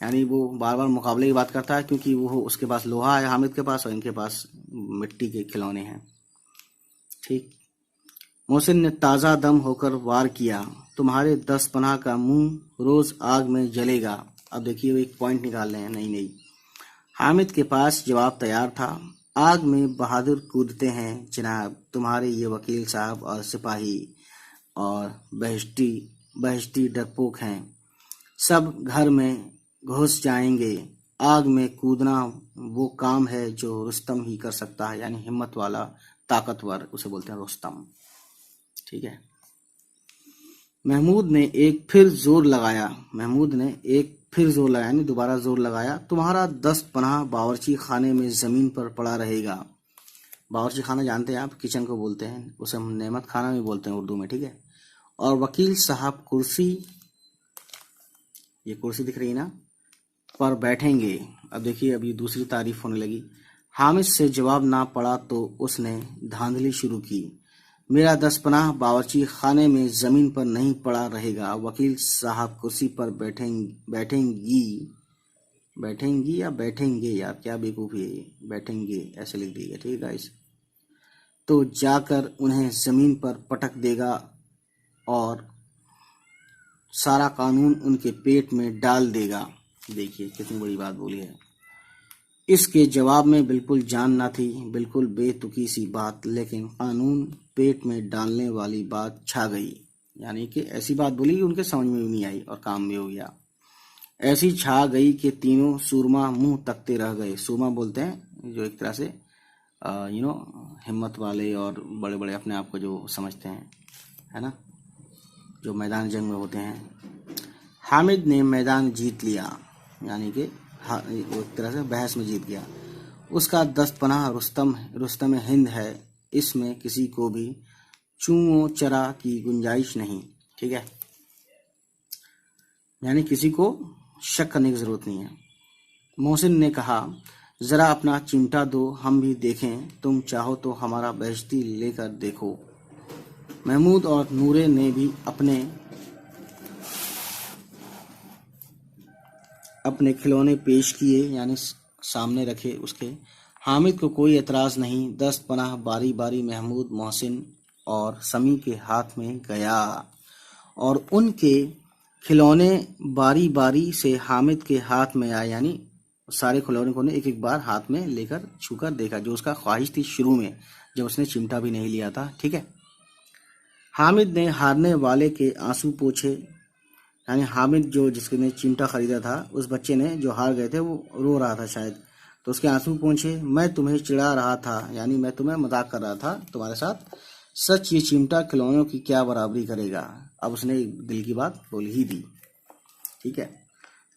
यानी वो बार बार मुकाबले की बात करता है, क्योंकि वो उसके पास लोहा है हामिद के पास, और इनके पास मिट्टी के खिलौने हैं। ठीक। मोहसिन ने ताज़ा दम होकर वार किया, तुम्हारे 10 पनाह का मुंह रोज आग में जलेगा। अब देखिए, वो एक पॉइंट निकाल रहे हैं। नहीं, हामिद के पास जवाब तैयार था। आग में बहादुर कूदते हैं जनाब, तुम्हारे ये वकील साहब और सिपाही और बहश्ती डरपोक हैं। सब घर में घुस जाएंगे। आग में कूदना वो काम है जो रुस्तम ही कर सकता है, यानी हिम्मत वाला, ताकतवर, उसे बोलते हैं रुस्तम। ठीक है। महमूद ने एक फिर जोर लगाया, यानी दोबारा जोर लगाया, तुम्हारा 10 पनाह बावर्ची खाने में जमीन पर पड़ा रहेगा। बावर्ची खाना जानते हैं आप? किचन को बोलते हैं, उसे हम नेमत खाना भी बोलते हैं उर्दू में। ठीक है। और वकील साहब कुर्सी, ये कुर्सी दिख रही है ना, पर बैठेंगे। अब देखिए, अभी दूसरी तारीफ होने लगी। हामिद से जवाब ना पड़ा तो उसने धांधली शुरू की, मेरा 10 पनाह बावर्ची खाने में जमीन पर नहीं पड़ा रहेगा। वकील साहब कुर्सी पर बैठेंगी या बैठेंगे? यार क्या बेवकूफ़ी है ये, बैठेंगे ऐसे लिख दिएगा। ठीक है गाइस। तो जाकर उन्हें जमीन पर पटक देगा और सारा कानून उनके पेट में डाल देगा। देखिए कितनी बड़ी बात बोली है। इसके जवाब में बिल्कुल जान न थी, बिल्कुल बेतुकी सी बात, लेकिन कानून पेट में डालने वाली बात छा गई। यानी कि ऐसी बात बोली कि उनके समझ में भी नहीं आई और काम भी हो गया। ऐसी छा गई कि तीनों सूरमा मुंह तकते रह गए। सूरमा बोलते हैं जो एक तरह से हिम्मत वाले और बड़े बड़े अपने आप को जो समझते हैं, है ना, जो मैदान जंग में होते हैं। हामिद ने मैदान जीत लिया, यानी कि वो एक तरह से बहस में जीत गया। उसका 10 पनाह रुस्तम हिंद है, इसमें किसी को भी चूओ चरा की गुंजाइश नहीं। ठीक है। यानी किसी को शक करने की जरूरत नहीं है। मोहसिन ने कहा, जरा अपना चिमटा दो, हम भी देखें। तुम चाहो तो हमारा बहश्ती लेकर देखो। महमूद और नूरे ने भी अपने खिलौने पेश किए, यानी सामने रखे उसके। हामिद को कोई एतराज नहीं। 10 पनाह बारी बारी महमूद, मोहसिन और समी के हाथ में गया और उनके खिलौने बारी बारी से हामिद के हाथ में आए। यानी सारे खिलौने को एक एक बार हाथ में लेकर छूकर देखा, जो उसका ख्वाहिश थी शुरू में, जब उसने चिमटा भी नहीं लिया था। ठीक है। हामिद ने हारने वाले के आंसू पोंछे, यानी हामिद जो जिसने चिमटा खरीदा था, उस बच्चे ने जो हार गए थे वो रो रहा था शायद, तो उसके आंसू पोंछे। मैं तुम्हें चिढ़ा रहा था, यानी मैं तुम्हें मजाक कर रहा था तुम्हारे साथ। सच ये चिमटा खिलौनों की क्या बराबरी करेगा। अब उसने दिल की बात बोल ही दी। ठीक है।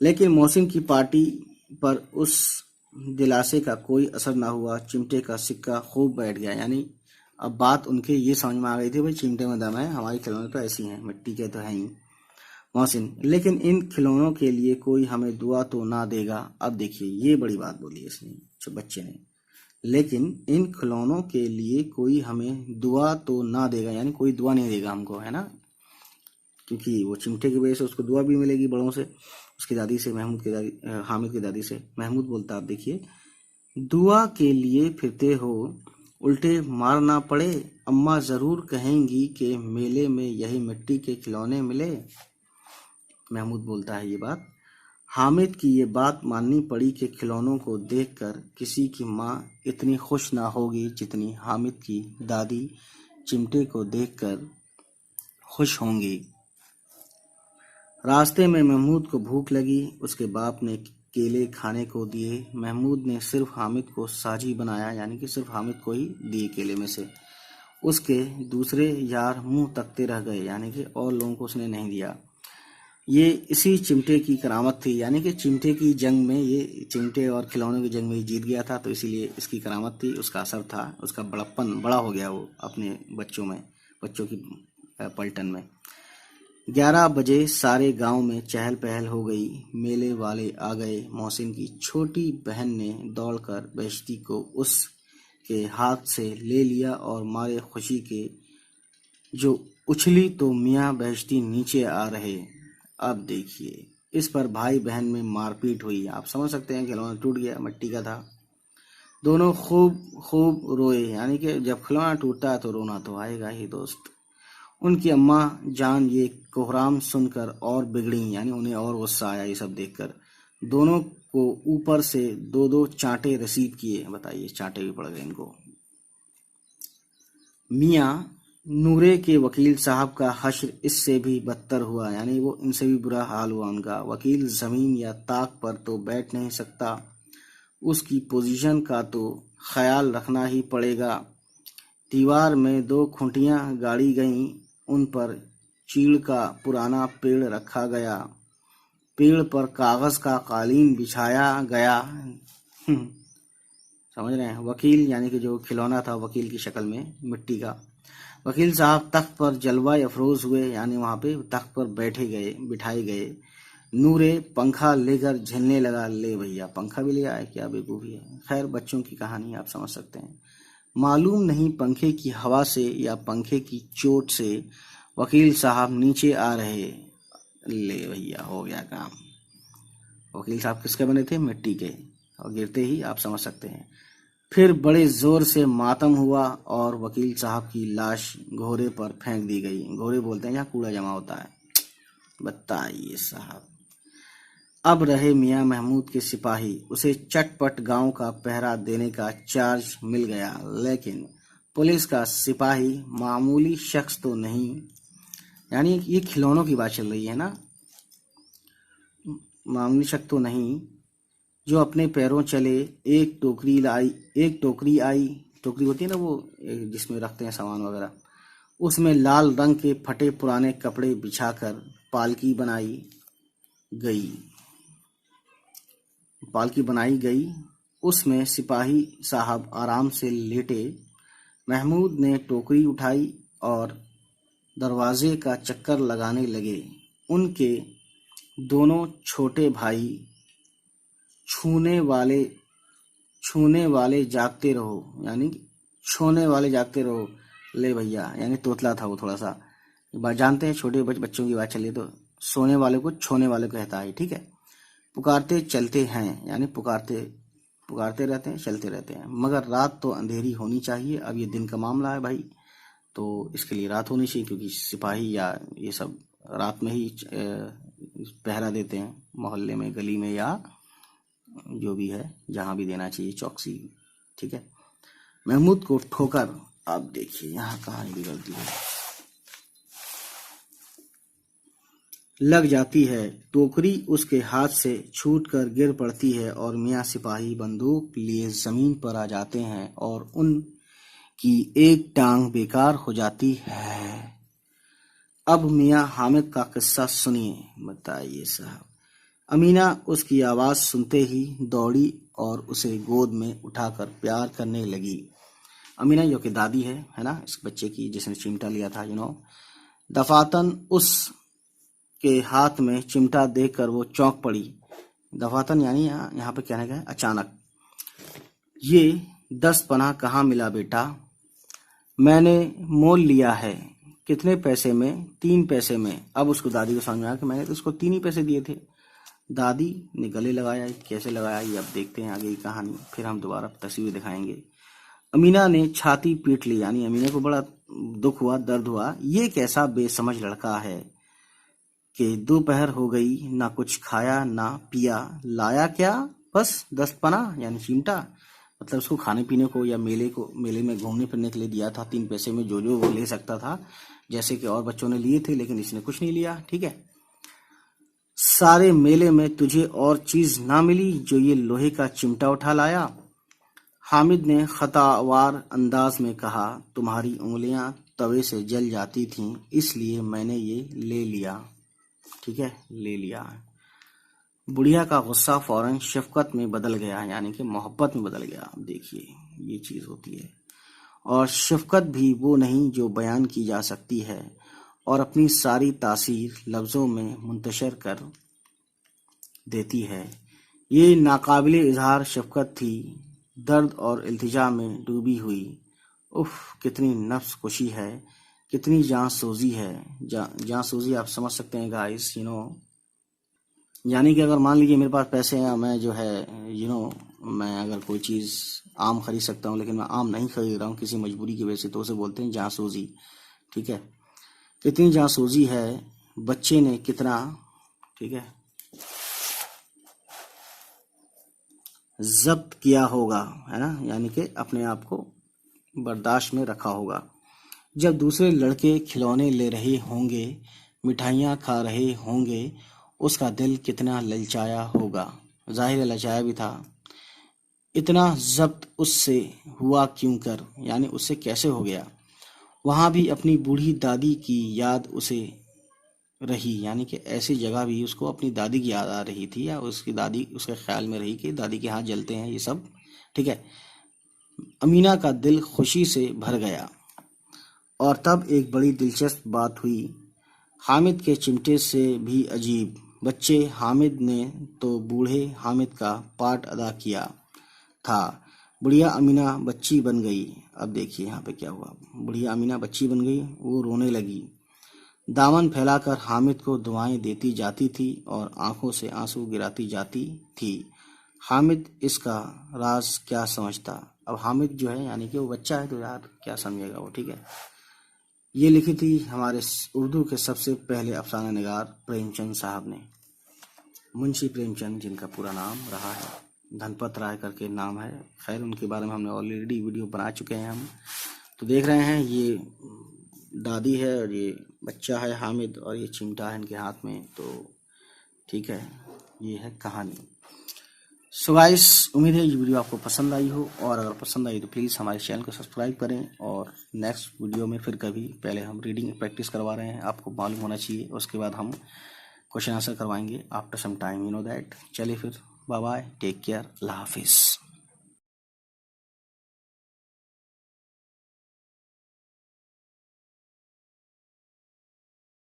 लेकिन मोहसिन की पार्टी पर उस दिलासे का कोई असर ना हुआ। चिमटे का सिक्का खूब बैठ गया। यानी अब बात उनके ये समझ में आ गई थी, भाई चिमटे में दम है, हमारी खिलौने तो ऐसी हैं, मिट्टी के तो हैं ही। मोहसिन, लेकिन इन खिलौनों के लिए कोई हमें दुआ तो ना देगा। अब देखिए ये बड़ी बात बोली है इसने, जो बच्चे ने, लेकिन इन खिलौनों के लिए कोई हमें दुआ तो ना देगा, यानी कोई दुआ नहीं देगा हमको, है ना, क्योंकि वो चिमटे की वजह से उसको दुआ भी मिलेगी बड़ों से, उसकी दादी से, महमूद की दादी, हामिद की दादी से। महमूद बोलता, आप देखिए, दुआ के लिए फिरते हो, उल्टे मार ना पड़े, अम्मा जरूर कहेंगी कि मेले में यही मिट्टी के खिलौने मिले। महमूद बोलता है ये बात। हामिद की ये बात माननी पड़ी कि खिलौनों को देखकर किसी की माँ इतनी खुश ना होगी जितनी हामिद की दादी चिमटे को देखकर खुश होंगी। रास्ते में महमूद को भूख लगी, उसके बाप ने केले खाने को दिए। महमूद ने सिर्फ हामिद को साझी बनाया, यानी कि सिर्फ हामिद को ही दिए केले में से। उसके दूसरे यार मुंह तकते रह गए, यानी कि और लोगों को उसने नहीं दिया। ये इसी चिमटे की करामत थी, यानी कि चिमटे की जंग में, ये चिमटे और खिलौनों की जंग में जीत गया था, तो इसीलिए इसकी करामत थी, उसका असर था, उसका बड़प्पन बड़ा हो गया वो अपने बच्चों की पलटन में। 11 बजे सारे गांव में चहल पहल हो गई, मेले वाले आ गए। मोहसिन की छोटी बहन ने दौड़कर बेइज्जती को उसके हाथ से ले लिया और मारे खुशी के जो उछली तो मियाँ बेइज्जती नीचे आ रहे। अब देखिए, इस पर भाई बहन में मारपीट हुई। आप समझ सकते हैं, खिलौना टूट गया, मिट्टी का था। दोनों खूब खूब रोए, यानी कि जब खिलौना टूटता है तो रोना तो आएगा ही दोस्त। उनकी अम्मा जान ये कोहराम सुनकर और बिगड़ी, यानी उन्हें और गुस्सा आया ये सब देखकर। दोनों को ऊपर से 2-2 चांटे रसीद किए। बताइए, चांटे भी पड़ गए इनको। मियाँ नूरे के वकील साहब का हश्र इससे भी बदतर हुआ, यानी वो इनसे भी बुरा हाल हुआ उनका। वकील जमीन या ताक पर तो बैठ नहीं सकता, उसकी पोजीशन का तो ख्याल रखना ही पड़ेगा। दीवार में 2 खूंटियां गाड़ी गईं, उन पर चीड़ का पुराना पेड़ रखा गया, पेड़ पर कागज का कालीन बिछाया गया। समझ रहे हैं? वकील यानी कि जो खिलौना था वकील की शक्ल में मिट्टी का। वकील साहब तख्त पर जलवा अफरोज हुए, यानी वहां पे तख्त पर बिठाए गए। नूरे पंखा लेकर झेलने लगा। ले भैया, पंखा भी ले आए, क्या बेवकूफ़ी है। खैर, बच्चों की कहानी आप समझ सकते हैं। मालूम नहीं पंखे की हवा से या पंखे की चोट से वकील साहब नीचे आ रहे। ले भैया, हो गया काम। वकील साहब किसके बने थे? मिट्टी के, और गिरते ही आप समझ सकते हैं। फिर बड़े जोर से मातम हुआ और वकील साहब की लाश घोड़े पर फेंक दी गई। घोड़े बोलते हैं जहाँ कूड़ा जमा होता है। बताइए साहब। अब रहे मियाँ महमूद के सिपाही। उसे चटपट गांव का पहरा देने का चार्ज मिल गया, लेकिन पुलिस का सिपाही मामूली शख्स तो नहीं, यानी ये खिलौनों की बात चल रही है ना, मामूली शख्स तो नहीं, जो अपने पैरों चले। एक टोकरी आई, टोकरी होती है ना वो, जिसमें रखते हैं सामान वगैरह, उसमें लाल रंग के फटे पुराने कपड़े बिछाकर पालकी बनाई गई। उसमें सिपाही साहब आराम से लेटे। महमूद ने टोकरी उठाई और दरवाजे का चक्कर लगाने लगे। उनके दोनों छोटे भाई छूने वाले जागते रहो, यानी छोने वाले जागते रहो। ले भैया, यानी तोतला था वो थोड़ा सा। जानते हैं, छोटे बच्चों की बात चलिए तो सोने वाले को छोने वाले कहता है, ठीक है। पुकारते चलते हैं, यानी पुकारते रहते हैं, चलते रहते हैं। मगर रात तो अंधेरी होनी चाहिए। अब ये दिन का मामला है भाई, तो इसके लिए रात होनी चाहिए, क्योंकि सिपाही या ये सब रात में ही पहरा देते हैं, मोहल्ले में, गली में, या जो भी है, जहां भी देना चाहिए चौकसी, ठीक है। महमूद को ठोकर, आप देखिए यहाँ कहानी बिगड़ती है, लग जाती है। टोकरी उसके हाथ से छूटकर गिर पड़ती है और मियाँ सिपाही बंदूक लिए जमीन पर आ जाते हैं और उनकी एक टांग बेकार हो जाती है। अब मियाँ हामिद का किस्सा सुनिए। बताइए साहब। अमीना उसकी आवाज सुनते ही दौड़ी और उसे गोद में उठाकर प्यार करने लगी। अमीना जो कि दादी है ना, इस बच्चे की जिसने चिमटा लिया था, दफातन उस के हाथ में चिमटा देखकर वो चौंक पड़ी। दफातन यानी यहाँ पे कहने का है अचानक। ये 10 पना कहाँ मिला बेटा? मैंने मोल लिया है। कितने पैसे में? 3 पैसे में। अब उसको दादी को समझ में आया कि मैंने तो उसको 3 ही पैसे दिए थे। दादी ने गले लगाया। कैसे लगाया ये अब देखते हैं आगे की कहानी, फिर हम दोबारा तस्वीर दिखाएंगे। अमीना ने छाती पीट ली, यानी अमीना को बड़ा दुख हुआ, दर्द हुआ। ये कैसा बेसमझ लड़का है कि दोपहर हो गई, ना कुछ खाया ना पिया। लाया क्या? बस 10 पना यानी चिमटा। मतलब उसको खाने पीने को या मेले में घूमने फिरने के लिए दिया था 3 पैसे में, जो वो ले सकता था, जैसे कि और बच्चों ने लिए थे, लेकिन इसने कुछ नहीं लिया। ठीक है। सारे मेले में तुझे और चीज ना मिली जो ये लोहे का चिमटा उठा लाया? हामिद ने खतावार अंदाज में कहा। तुम्हारी उंगलियां तवे से जल जाती थीं, इसलिए मैंने ये ले लिया। ठीक है, ले लिया। बुढ़िया का गुस्सा फौरन शफकत में बदल गया, यानी कि मोहब्बत में बदल गया। अब देखिए ये चीज होती है। और शफकत भी वो नहीं जो बयान की जा सकती है और अपनी सारी तासीर लफ्जों में मुंतशर कर देती है। ये नाकाबिले इजहार शफकत थी, दर्द और इल्तिजा में डूबी हुई। उफ, कितनी नफ्स खुशी है, कितनी जांसूजी है। जांसूजी आप समझ सकते हैं गाइस, यानी कि अगर मान लीजिए मेरे पास पैसे हैं, मैं जो है मैं अगर कोई चीज़ आम खरीद सकता हूँ, लेकिन मैं आम नहीं खरीद रहा हूँ किसी मजबूरी की वजह से, तो उसे बोलते हैं जांसूजी। ठीक है, कितनी जांसूजी है बच्चे ने, कितना, ठीक है, जब्त किया होगा, है ना, यानी कि अपने आप को बर्दाश्त में रखा होगा। जब दूसरे लड़के खिलौने ले रहे होंगे, मिठाइयाँ खा रहे होंगे, उसका दिल कितना ललचाया होगा। जाहिर है ललचाया भी था। इतना जब्त उससे हुआ क्यों कर, यानी उससे कैसे हो गया। वहाँ भी अपनी बूढ़ी दादी की याद उसे रही, यानी कि ऐसी जगह भी उसको अपनी दादी की याद आ रही थी, या उसकी दादी उसके ख्याल में रही कि दादी के हाथ जलते हैं ये सब। ठीक है। अमीना का दिल खुशी से भर गया। और तब एक बड़ी दिलचस्प बात हुई। हामिद के चिमटे से भी अजीब। बच्चे हामिद ने तो बूढ़े हामिद का पार्ट अदा किया था। बुढ़िया अमीना बच्ची बन गई। अब देखिए यहाँ पे क्या हुआ। बुढ़िया अमीना बच्ची बन गई, वो रोने लगी। दामन फैलाकर हामिद को दुआएं देती जाती थी और आंखों से आंसू गिराती जाती थी। हामिद इसका राज क्या समझता। अब हामिद जो है यानी कि वो बच्चा है, तो यार क्या समझेगा वो। ठीक है। ये लिखी थी हमारे उर्दू के सबसे पहले अफसाना निगार प्रेमचंद साहब ने, मुंशी प्रेमचंद, जिनका पूरा नाम रहा है, धनपत राय करके नाम है। खैर उनके बारे में हमने ऑलरेडी वीडियो बना चुके हैं हम। तो देख रहे हैं ये दादी है और ये बच्चा है हामिद, और ये चिमटा है इनके हाथ में। तो ठीक है, ये है कहानी। सो गाइस, उम्मीद है ये वीडियो आपको पसंद आई हो, और अगर पसंद आई तो प्लीज़ हमारे चैनल को सब्सक्राइब करें। और नेक्स्ट वीडियो में फिर कभी, पहले हम रीडिंग प्रैक्टिस करवा रहे हैं, आपको मालूम होना चाहिए, उसके बाद हम क्वेश्चन आंसर करवाएंगे after some time, you know that. चलिए फिर, बाय बाय, टेक केयर, अल्लाह हाफिज़।